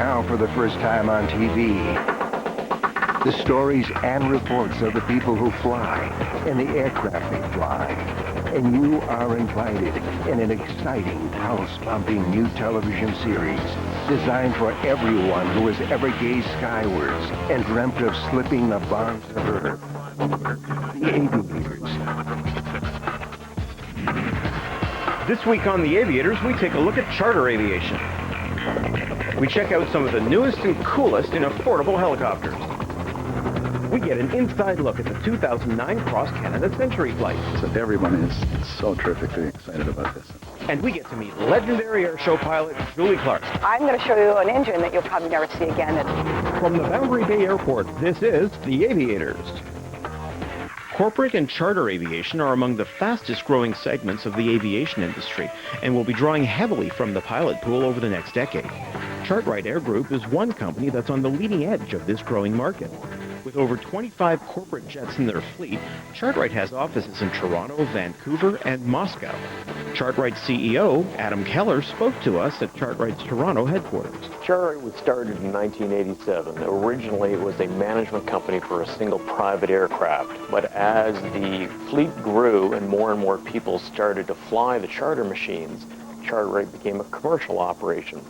now for the first time on TV. The stories and reports of the people who fly and the aircraft they fly. And you are invited in an exciting, house-pumping new television series designed for everyone who has ever gazed skywards and dreamt of slipping the bonds of Earth. The Aviators. This week on The Aviators, we take a look at charter aviation. We check out some of the newest and coolest in affordable helicopters. We get an inside look at the 2009 Cross-Canada Century flight. So everyone is so terrifically excited about this. And we get to meet legendary airshow pilot Julie Clark. I'm going to show you an engine that you'll probably never see again. From the Boundary Bay Airport, this is The Aviators. Corporate and charter aviation are among the fastest growing segments of the aviation industry and will be drawing heavily from the pilot pool over the next decade. Chartrite Air Group is one company that's on the leading edge of this growing market. With over 25 corporate jets in their fleet, Chartrite has offices in Toronto, Vancouver, and Moscow. Chartrite's CEO, Adam Keller, spoke to us at Chartrite's Toronto headquarters. Chartrite was started in 1987. Originally, it was a management company for a single private aircraft. But as the fleet grew and more people started to fly the charter machines, Chartrite became a commercial operation.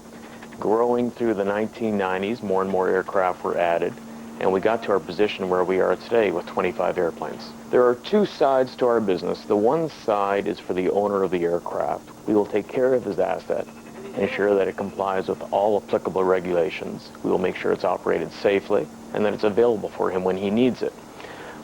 Growing through the 1990s, more and more aircraft were added, and we got to our position where we are today with 25 airplanes. There are two sides to our business. The one side is for the owner of the aircraft. We will take care of his asset, ensure that it complies with all applicable regulations. We will make sure it's operated safely and that it's available for him when he needs it.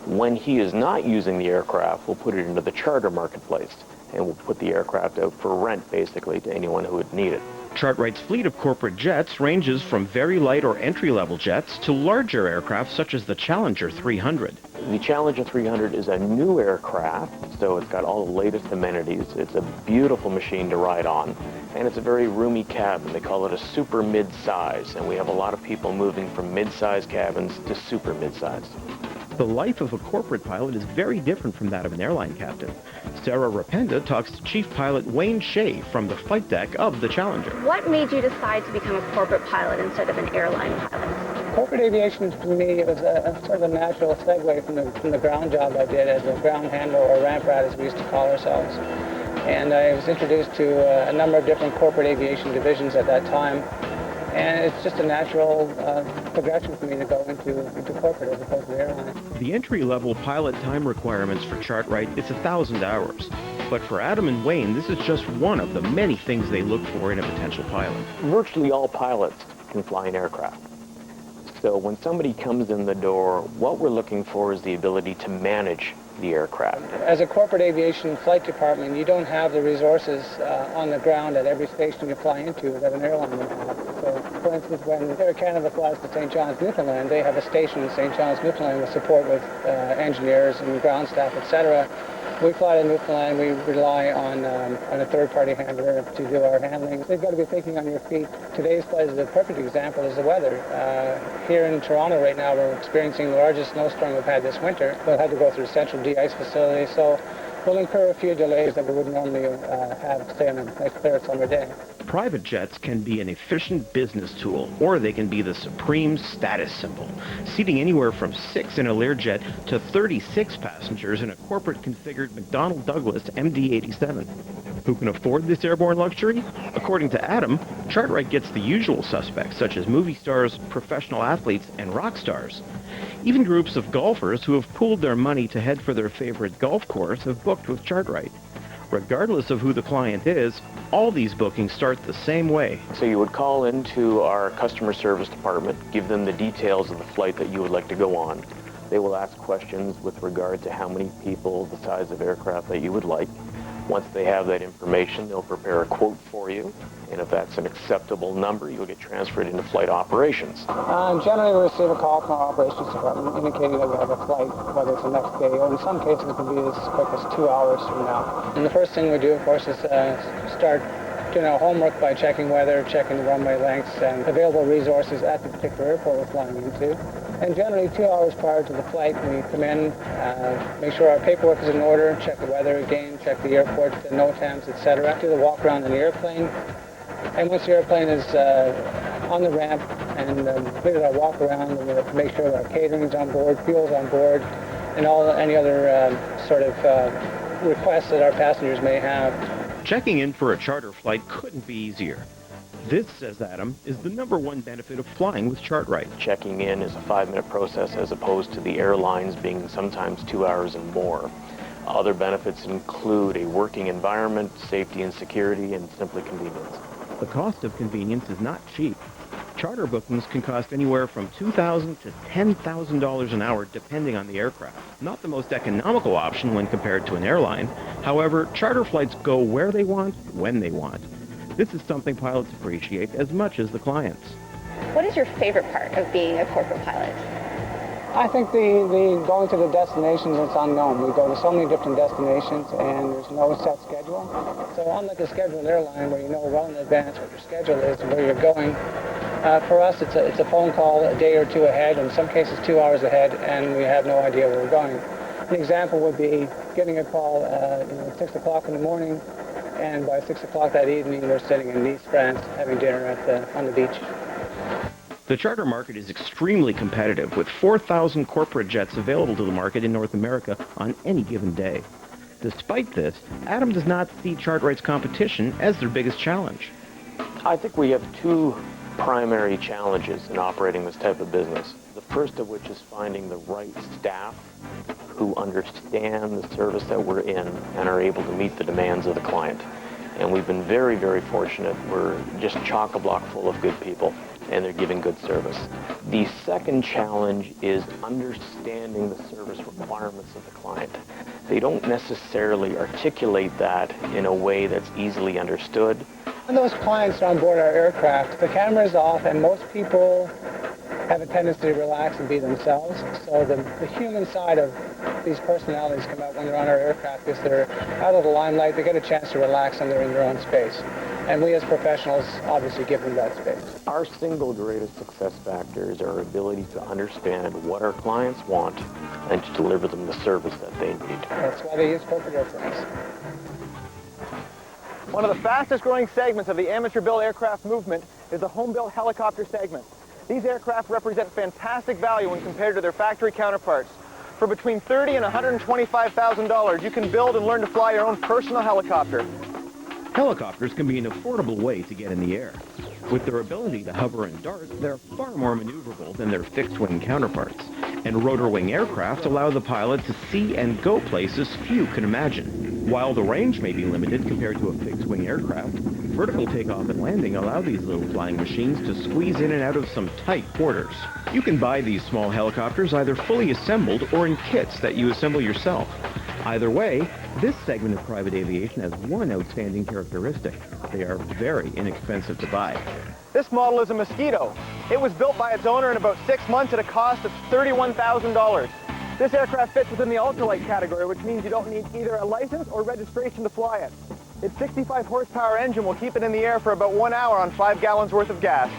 When he is not using the aircraft, we'll put it into the charter marketplace and we'll put the aircraft out for rent, basically, to anyone who would need it. Chartrite's fleet of corporate jets ranges from very light or entry-level jets to larger aircraft such as the Challenger 300. The Challenger 300 is a new aircraft, so it's got all the latest amenities. It's a beautiful machine to ride on, and it's a very roomy cabin. They call it a super mid-size, and we have a lot of people moving from mid-size cabins to super mid-size. The life of a corporate pilot is very different from that of an airline captain. Sarah Rapenda talks to Chief Pilot Wayne Shea from the flight deck of the Challenger. What made you decide to become a corporate pilot instead of an airline pilot? Corporate aviation, for me, it was a sort of a natural segue from the ground job I did as a ground handler, or ramp rat as we used to call ourselves. And I was introduced to a number of different corporate aviation divisions at that time. And it's just a natural progression for me to go into corporate as opposed to airline. The entry-level pilot time requirements for Chartrite is 1,000 hours. But for Adam and Wayne, this is just one of the many things they look for in a potential pilot. Virtually all pilots can fly an aircraft. So when somebody comes in the door, what we're looking for is the ability to manage the aircraft. As a corporate aviation flight department, you don't have the resources on the ground at every station you fly into that an airline would have. So, for instance, when Air Canada flies to St. John's, Newfoundland, they have a station in St. John's, Newfoundland with support with engineers and ground staff, etc. We fly to Newfoundland, we rely on a third-party handler to do our handling. They've got to be thinking on your feet. Today's flight is a perfect example is the weather. Here in Toronto right now, we're experiencing the largest snowstorm we've had this winter. We'll have to go through the central de-ice facility, so we'll incur a few delays that we would normally have, say, on a nice clear summer day. Private jets can be an efficient business tool, or they can be the supreme status symbol, seating anywhere from 6 in a Learjet to 36 passengers in a corporate-configured McDonnell Douglas MD-87. Who can afford this airborne luxury? According to Adam, Chartrite gets the usual suspects, such as movie stars, professional athletes, and rock stars. Even groups of golfers who have pooled their money to head for their favorite golf course have booked with Chartrite. Regardless of who the client is, all these bookings start the same way. So you would call into our customer service department, give them the details of the flight that you would like to go on. They will ask questions with regard to how many people, the size of aircraft that you would like. Once they have that information, they'll prepare a quote for you. And if that's an acceptable number, you'll get transferred into flight operations. Generally, we receive a call from our operations department indicating that we have a flight, whether it's the next day, or in some cases it can be as quick as 2 hours from now. And the first thing we do, of course, is start doing our homework by checking weather, checking the runway lengths, and available resources at the particular airport we're flying into. And generally, 2 hours prior to the flight, we come in, make sure our paperwork is in order, check the weather again, check the airport, the NOTAMs, etc. Do the walk around in the airplane. And once the airplane is on the ramp and completed our walk around and make sure that our catering's on board, fuel's on board, and any other sort of requests that our passengers may have. Checking in for a charter flight couldn't be easier. This, says Adam, is the #1 benefit of flying with Chartrite. Checking in is a 5-minute process as opposed to the airlines being sometimes 2 hours and more. Other benefits include a working environment, safety and security, and simply convenience. The cost of convenience is not cheap. Charter bookings can cost anywhere from $2,000 to $10,000 an hour depending on the aircraft. Not the most economical option when compared to an airline. However, charter flights go where they want, when they want. This is something pilots appreciate as much as the clients. What is your favorite part of being a corporate pilot? I think the going to the destinations, it's unknown. We go to so many different destinations and there's no set schedule. So unlike a scheduled airline where you know well in advance what your schedule is and where you're going, for us it's a phone call a day or two ahead, in some cases 2 hours ahead, and we have no idea where we're going. An example would be getting a call at 6 o'clock in the morning, and by 6 o'clock that evening we're sitting in Nice, France, having dinner on the beach. The charter market is extremely competitive, with 4,000 corporate jets available to the market in North America on any given day. Despite this, Adam does not see Chartrite's competition as their biggest challenge. I think we have two primary challenges in operating this type of business. The first of which is finding the right staff who understand the service that we're in and are able to meet the demands of the client. And we've been very, very fortunate. We're just chock-a-block full of good people, and they're giving good service. The second challenge is understanding the service requirements of the client. They don't necessarily articulate that in a way that's easily understood. When those clients are on board our aircraft, the camera is off and most people have a tendency to relax and be themselves. So the human side of these personalities come out when they're on our aircraft because they're out of the limelight, they get a chance to relax and they're in their own space. And we as professionals obviously give them that space. Our single greatest success factor is our ability to understand what our clients want and to deliver them the service that they need. That's why they use corporate airplanes. One of the fastest growing segments of the amateur-built aircraft movement is the home-built helicopter segment. These aircraft represent fantastic value when compared to their factory counterparts. For between $30,000 and $125,000, you can build and learn to fly your own personal helicopter. Helicopters can be an affordable way to get in the air. With their ability to hover and dart, they're far more maneuverable than their fixed-wing counterparts. And rotor-wing aircraft allow the pilot to see and go places few can imagine. While the range may be limited compared to a fixed-wing aircraft, vertical takeoff and landing allow these little flying machines to squeeze in and out of some tight quarters. You can buy these small helicopters either fully assembled or in kits that you assemble yourself. Either way, this segment of private aviation has one outstanding characteristic. They are very inexpensive to buy. This model is a Mosquito. It was built by its owner in about 6 months at a cost of $31,000. This aircraft fits within the ultralight category, which means you don't need either a license or registration to fly it. Its 65 horsepower engine will keep it in the air for about 1 hour on 5 gallons worth of gas.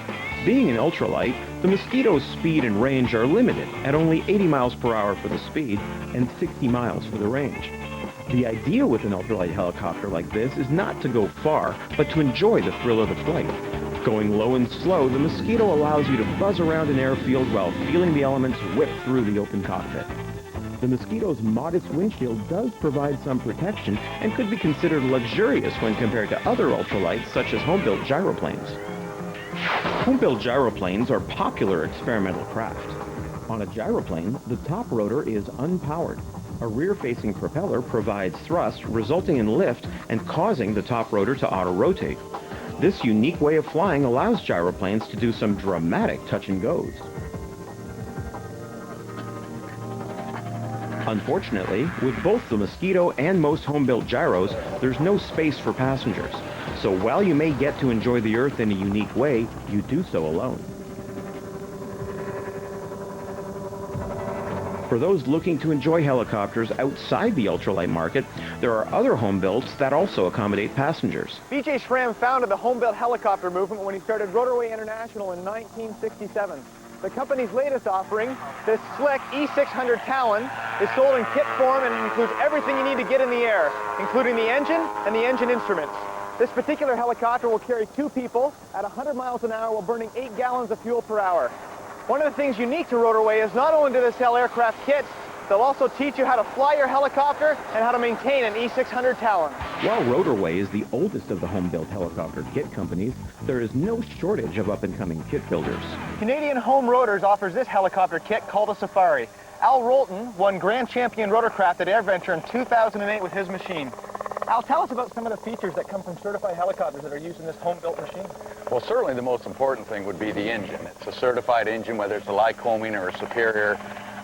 Being an ultralight, the Mosquito's speed and range are limited at only 80 miles per hour for the speed and 60 miles for the range. The idea with an ultralight helicopter like this is not to go far, but to enjoy the thrill of the flight. Going low and slow, the Mosquito allows you to buzz around an airfield while feeling the elements whip through the open cockpit. The Mosquito's modest windshield does provide some protection and could be considered luxurious when compared to other ultralights such as home-built gyroplanes. Home-built gyroplanes are popular experimental craft. On a gyroplane, the top rotor is unpowered. A rear-facing propeller provides thrust, resulting in lift and causing the top rotor to auto-rotate. This unique way of flying allows gyroplanes to do some dramatic touch-and-goes. Unfortunately, with both the Mosquito and most home-built gyros, there's no space for passengers. So while you may get to enjoy the Earth in a unique way, you do so alone. For those looking to enjoy helicopters outside the ultralight market, there are other home-builts that also accommodate passengers. B.J. Schramm founded the home-built helicopter movement when he started Rotorway International in 1967. The company's latest offering, this slick E600 Talon, is sold in kit form and includes everything you need to get in the air, including the engine and the engine instruments. This particular helicopter will carry 2 people at 100 miles an hour while burning 8 gallons of fuel per hour. One of the things unique to Rotorway is not only do they sell aircraft kits, they'll also teach you how to fly your helicopter and how to maintain an E600 Talon. While Rotorway is the oldest of the home-built helicopter kit companies, there is no shortage of up-and-coming kit builders. Canadian Home Rotors offers this helicopter kit called a Safari. Al Rolton won Grand Champion Rotorcraft at AirVenture in 2008 with his machine. Al, tell us about some of the features that come from certified helicopters that are used in this home-built machine. Well, certainly the most important thing would be the engine. It's a certified engine, whether it's a Lycoming or a Superior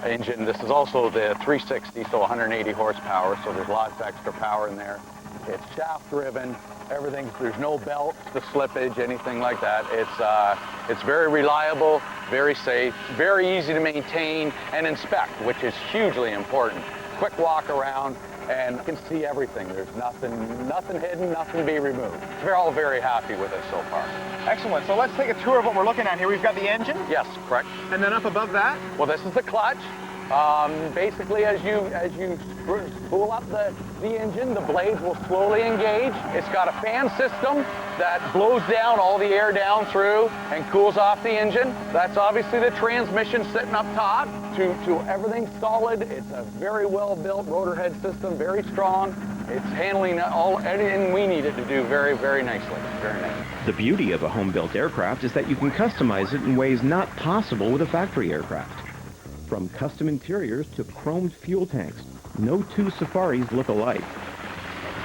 engine. This is also the 360, so 180 horsepower, so there's lots of extra power in there. It's shaft-driven. There's no belts, the slippage, anything like that. It's very reliable, very safe, very easy to maintain and inspect, which is hugely important. Quick walk around, and you can see everything. There's nothing hidden, nothing to be removed. We're all very happy with it so far. Excellent. So let's take a tour of what we're looking at here. We've got the engine. Yes, correct. And then up above that? Well, this is the clutch. Basically, as you spool up the engine, the blades will slowly engage. It's got a fan system that blows down all the air down through and cools off the engine. That's obviously the transmission sitting up top to everything solid. It's a very well-built rotor head system, very strong. It's handling anything we need it to do very, very nicely. Very nice. The beauty of a home-built aircraft is that you can customize it in ways not possible with a factory aircraft. From custom interiors to chromed fuel tanks, no 2 Safaris look alike.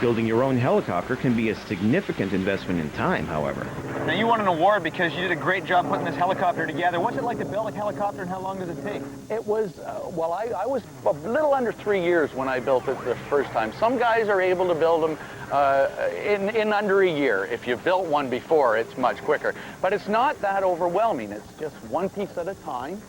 Building your own helicopter can be a significant investment in time, however. Now, you won an award because you did a great job putting this helicopter together. What's it like to build a helicopter, and how long does it take? It was, well, I was a little under 3 years when I built it the first time. Some guys are able to build them in under a year. If you've built one before, it's much quicker. But it's not that overwhelming. It's just one piece at a time.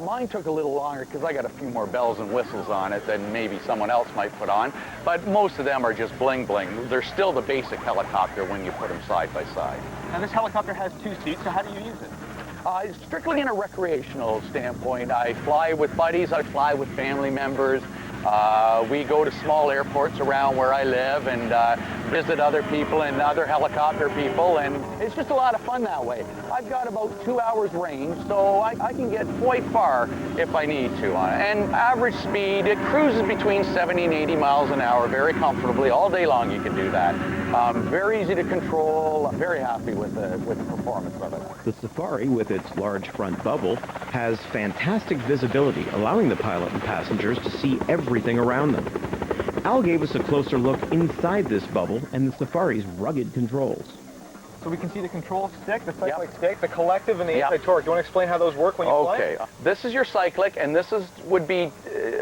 Mine took a little longer because I got a few more bells and whistles on it than maybe someone else might put on. But most of them are just bling bling. They're still the basic helicopter when you put them side by side. Now, this helicopter has 2 seats, so how do you use it? Strictly in a recreational standpoint. I fly with buddies, I fly with family members. We go to small airports around where I live and visit other people and other helicopter people, and it's just a lot of fun that way. I've got about 2 hours range, so I can get quite far if I need to. And average speed, it cruises between 70 and 80 miles an hour very comfortably. All day long you can do that. Very easy to control. I'm very happy with the performance of it. The Safari, with its large front bubble, has fantastic visibility, allowing the pilot and passengers to see everything around them. Al gave us a closer look inside this bubble and the Safari's rugged controls. So we can see the control stick, the cyclic stick, the collective, and the inside torque. Do you want to explain how those work when you fly? Okay. This is your cyclic, and this would be,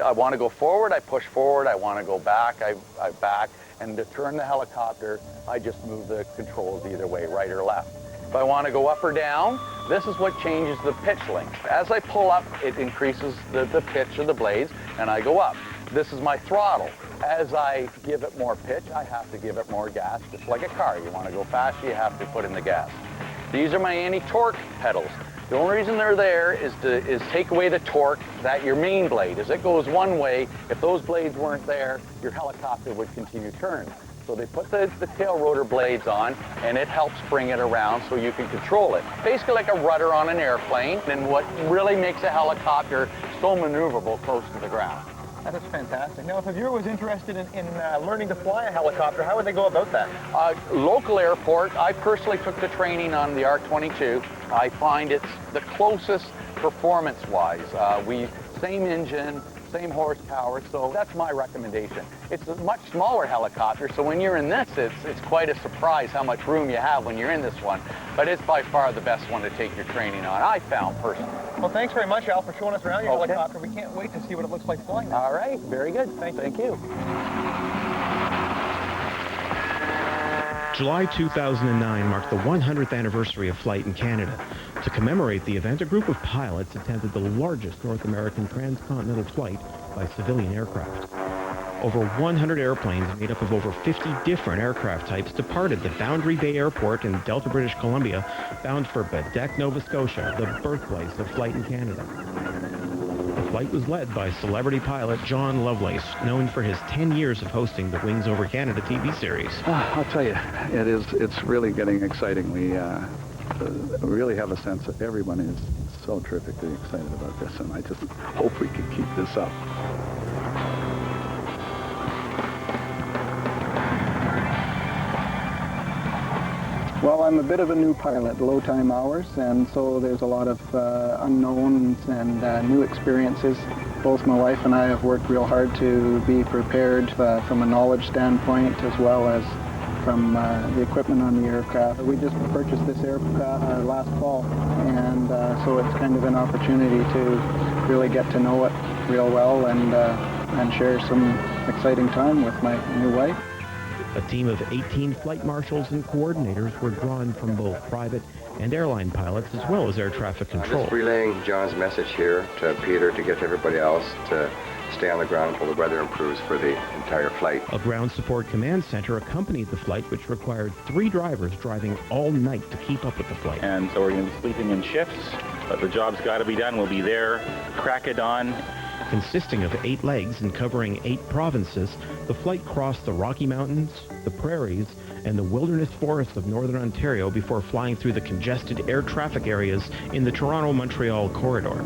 I want to go forward, I push forward. I want to go back, I back. And to turn the helicopter, I just move the controls either way, right or left. If I want to go up or down, this is what changes the pitch length. As I pull up, it increases the pitch of the blades, and I go up. This is my throttle. As I give it more pitch, I have to give it more gas, just like a car. You want to go faster, you have to put in the gas. These are my anti-torque pedals. The only reason they're there is to take away the torque that your main blade. As it goes one way, if those blades weren't there, your helicopter would continue to turn. So they put the tail rotor blades on, and it helps bring it around so you can control it. Basically like a rudder on an airplane, and what really makes a helicopter so maneuverable close to the ground. That is fantastic. Now, if a viewer was interested in learning to fly a helicopter, how would they go about that? Local airport, I personally took the training on the ARC-22. I find it's the closest performance-wise. Same engine, same horsepower, so that's my recommendation. It's a much smaller helicopter, so when you're in this, it's quite a surprise how much room you have when you're in this one. But it's by far the best one to take your training on, I found personally. Well, thanks very much, Al, for showing us around your helicopter. We can't wait to see what it looks like flying now. All right, very good. Thank you. July 2009 marked the 100th anniversary of flight in Canada. To commemorate the event, a group of pilots attended the largest North American transcontinental flight by civilian aircraft. Over 100 airplanes made up of over 50 different aircraft types departed the Boundary Bay Airport in Delta, British Columbia, bound for Baddeck, Nova Scotia, the birthplace of flight in Canada. The flight was led by celebrity pilot John Lovelace, known for his 10 years of hosting the Wings Over Canada TV series. I'll tell you, it's really getting exciting. We really have a sense that everyone is so terrifically excited about this, and I just hope we can keep this up. Well, I'm a bit of a new pilot, low time hours, and so there's a lot of unknowns and new experiences. Both my wife and I have worked real hard to be prepared from a knowledge standpoint as well as from the equipment on the aircraft. We just purchased this aircraft last fall, and so it's kind of an opportunity to really get to know it real well and share some exciting time with my new wife. A team of 18 flight marshals and coordinators were drawn from both private and airline pilots as well as air traffic control. Just relaying John's message here to Peter to get to everybody else to stay on the ground until the weather improves for the entire flight. A ground support command center accompanied the flight, which required 3 drivers driving all night to keep up with the flight. And so we're going to be sleeping in shifts, but the job's got to be done. We'll be there, crack of dawn. Consisting of 8 legs and covering 8 provinces, the flight crossed the Rocky Mountains, the prairies, and the wilderness forests of northern Ontario before flying through the congested air traffic areas in the Toronto-Montreal corridor.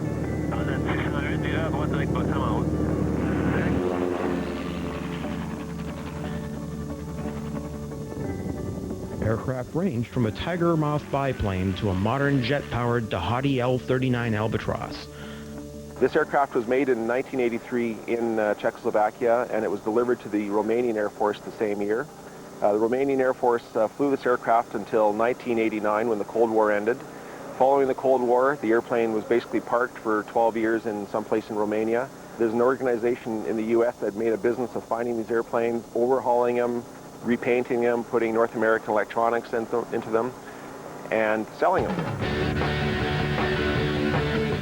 Aircraft ranged from a Tiger Moth biplane to a modern jet-powered Dahati L-39 Albatross. This aircraft was made in 1983 in Czechoslovakia, and it was delivered to the Romanian Air Force the same year. The Romanian Air Force flew this aircraft until 1989 when the Cold War ended. Following the Cold War, the airplane was basically parked for 12 years in some place in Romania. There's an organization in the U.S. that made a business of finding these airplanes, overhauling them, repainting them, putting North American electronics into them, and selling them.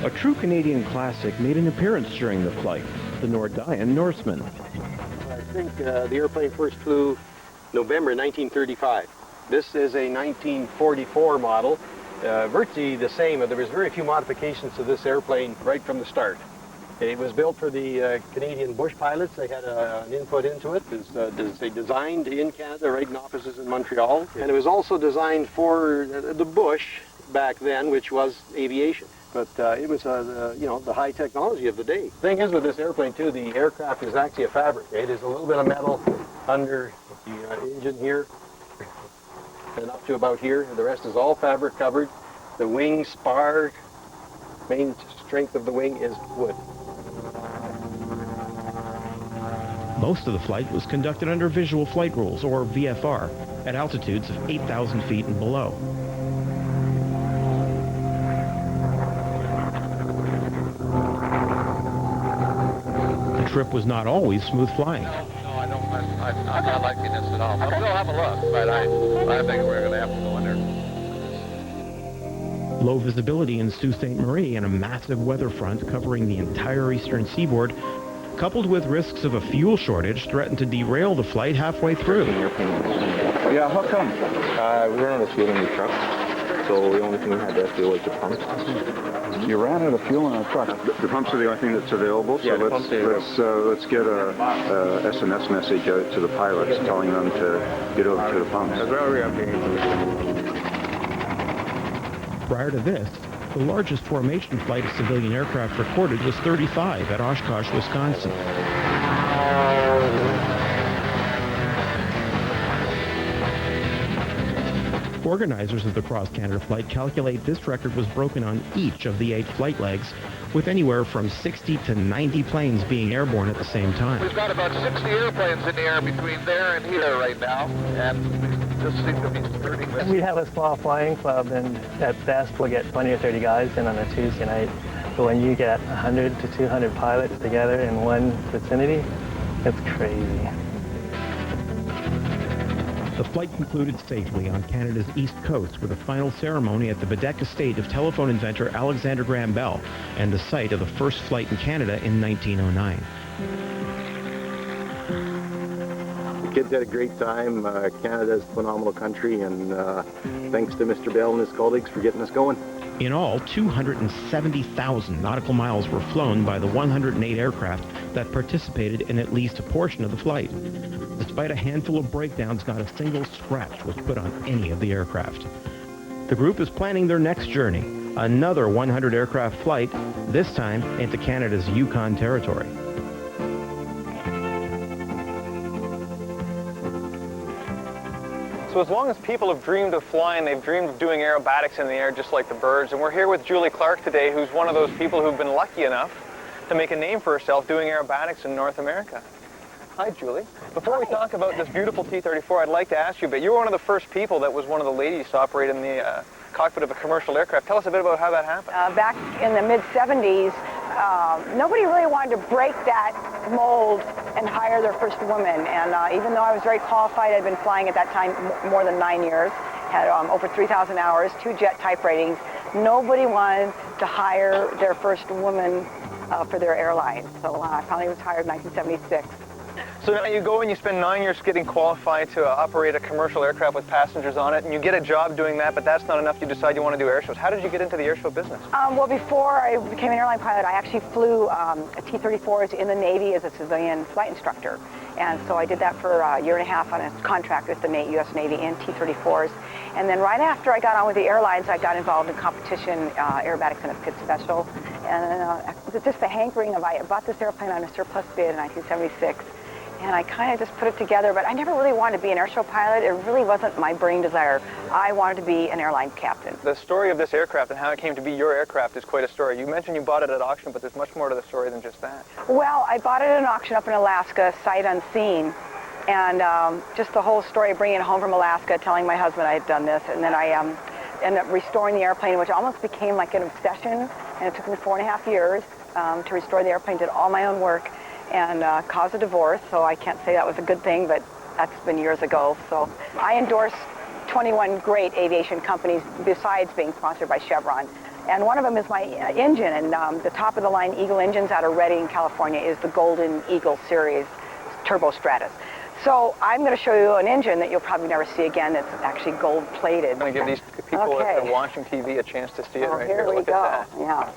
A true Canadian classic made an appearance during the flight, the Nordian Norseman. I think the airplane first flew November 1935. This is a 1944 model, virtually the same. There was very few modifications to this airplane right from the start. It was built for the Canadian bush pilots. They had an input into it. They designed in Canada, right in offices in Montreal. And it was also designed for the bush back then, which was aviation. But it was, the high technology of the day. The thing is with this airplane, too, the aircraft is actually a fabric. It is a little bit of metal under the engine here and up to about here. The rest is all fabric covered. The wing spar, main strength of the wing is wood. Most of the flight was conducted under visual flight rules, or VFR, at altitudes of 8,000 feet and below. The trip was not always smooth flying. No, I'm not liking this at all. We'll have a look, but I think we're going to have to go in there. Low visibility in Sault Ste. Marie and a massive weather front covering the entire eastern seaboard, coupled with risks of a fuel shortage, threatened to derail the flight halfway through. Yeah, how come? We ran out of fuel in the truck, so the only thing we had to do was the pumps. You ran out of fuel in a truck. The pumps are the only thing that's available, so yeah, let's get a SMS message out to the pilots telling them to get over to the pumps. Prior to this, the largest formation flight of civilian aircraft recorded was 35 at Oshkosh, Wisconsin. Organizers of the cross-Canada flight calculate this record was broken on each of the 8 flight legs, with anywhere from 60 to 90 planes being airborne at the same time. We've got about 60 airplanes in the air between there and here right now, and we just seem to be skirting this. We have a small flying club, and at best we'll get 20 or 30 guys in on a Tuesday night. But when you get 100 to 200 pilots together in one vicinity, it's crazy. The flight concluded safely on Canada's east coast with a final ceremony at the bedecked estate of telephone inventor Alexander Graham Bell and the site of the first flight in Canada in 1909. kids had a great time. Canada's a phenomenal country, and thanks to Mr. Bell and his colleagues for getting us going. In all, 270,000 nautical miles were flown by the 108 aircraft that participated in at least a portion of the flight. Despite a handful of breakdowns, not a single scratch was put on any of the aircraft. The group is planning their next journey, another 100 aircraft flight, this time into Canada's Yukon territory. So as long as people have dreamed of flying, they've dreamed of doing aerobatics in the air just like the birds. And we're here with Julie Clark today, who's one of those people who've been lucky enough to make a name for herself doing aerobatics in North America. Hi, Julie. Before we talk about this beautiful T-34, I'd like to ask you, but you were one of the first people that was one of the ladies to operate in the cockpit of a commercial aircraft. Tell us a bit about how that happened. Back in the mid-'70s, nobody really wanted to break that mold and hire their first woman. And even though I was very qualified, I'd been flying at that time more than 9 years, had over 3,000 hours, 2 jet type ratings. Nobody wanted to hire their first woman for their airline. So I finally was hired in 1976. So now you go and you spend 9 years getting qualified to operate a commercial aircraft with passengers on it, and you get a job doing that, but that's not enough. You decide you want to do air shows. How did you get into the air show business? Well, before I became an airline pilot, I actually flew T-34s in the Navy as a civilian flight instructor. And so I did that for a year and a half on a contract with the U.S. Navy in T-34s. And then right after I got on with the airlines, I got involved in competition, aerobatics and a pit special. And just the hankering of, I bought this airplane on a surplus bid in 1976. And I kind of just put it together, but I never really wanted to be an airshow pilot. It really wasn't my burning desire. I wanted to be an airline captain. The story of this aircraft and how it came to be your aircraft is quite a story. You mentioned you bought it at auction, but there's much more to the story than just that. Well, I bought it at an auction up in Alaska, sight unseen. And just the whole story of bringing it home from Alaska, telling my husband I had done this, and then I ended up restoring the airplane, which almost became like an obsession. And it took me 4.5 years to restore the airplane, did all my own work, and caused a divorce, so I can't say that was a good thing, but that's been years ago. So I endorse 21 great aviation companies besides being sponsored by Chevron. And one of them is my engine, and the top-of-the-line Eagle engines out of Redding, California is the Golden Eagle Series Turbo Stratus. So I'm going to show you an engine that you'll probably never see again. It's actually gold-plated. I'm going to give these people that are watching TV a chance to see it right here. Look at that. Yeah.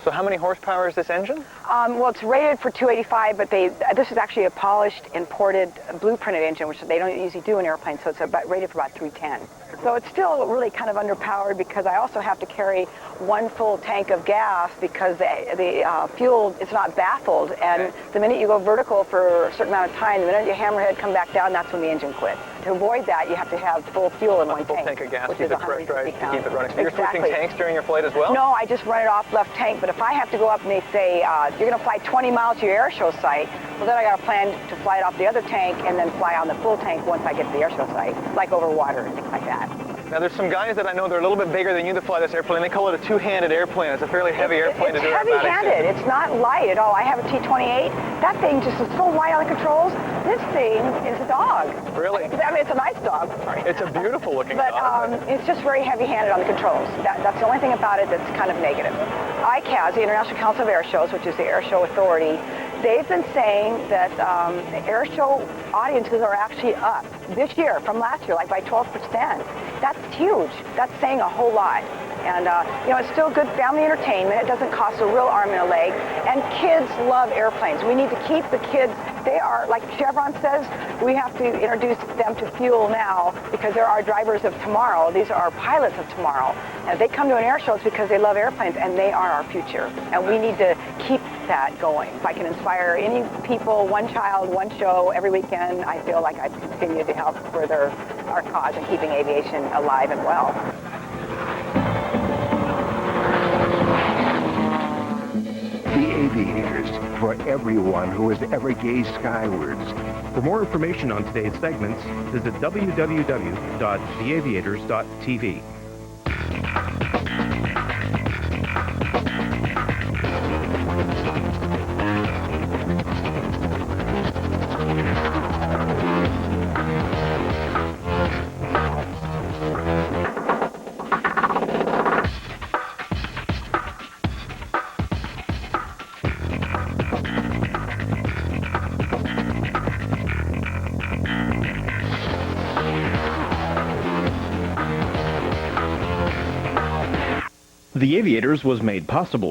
So how many horsepower is this engine? Well, it's rated for 285, but this is actually a polished, imported, blueprinted engine, which they don't usually do in airplanes, so it's rated for about 310. So it's still really kind of underpowered because I also have to carry 1 full tank of gas because the fuel is not baffled, and the minute you go vertical for a certain amount of time, the minute your hammerhead come back down, that's when the engine quits. To avoid that, you have to have full fuel in one tank. Full tank of gas, which keep is it pressurized to keep it running. So Exactly. you're switching tanks during your flight as well? No, I just run it off left tank, but if I have to go up and they say, you're going to fly 20 miles to your air show site, well, then I got to plan to fly it off the other tank and then fly on the full tank once I get to the air show site, like over water and things like that. Now, there's some guys that I know they're a little bit bigger than you that fly this airplane. They call it a two-handed airplane. It's a fairly heavy airplane to do aerobatics in. It's heavy-handed. It's not light at all. I have a T-28. That thing just is so light on the controls. This thing is a dog. Really? I mean, it's a nice dog. It's a beautiful-looking dog. But it's just very heavy-handed on the controls. That's the only thing about it that's kind of negative. ICAS, the International Council of Air Shows, which is the air show authority, they've been saying that air show audiences are actually up this year from last year, like by 12%. That's huge. That's saying a whole lot. And, it's still good family entertainment. It doesn't cost a real arm and a leg. And kids love airplanes. We need to keep the kids. They are, like Chevron says, we have to introduce them to fuel now because they're our drivers of tomorrow. These are our pilots of tomorrow. And if they come to an air show, it's because they love airplanes and they are our future. And we need to keep that going. If I can inspire any people, one child, one show every weekend, I feel like I've continued to help further our cause in keeping aviation alive and well. The Aviators, for everyone who has ever gazed skywards. For more information on today's segments, visit www.theaviators.tv. The Aviators was made possible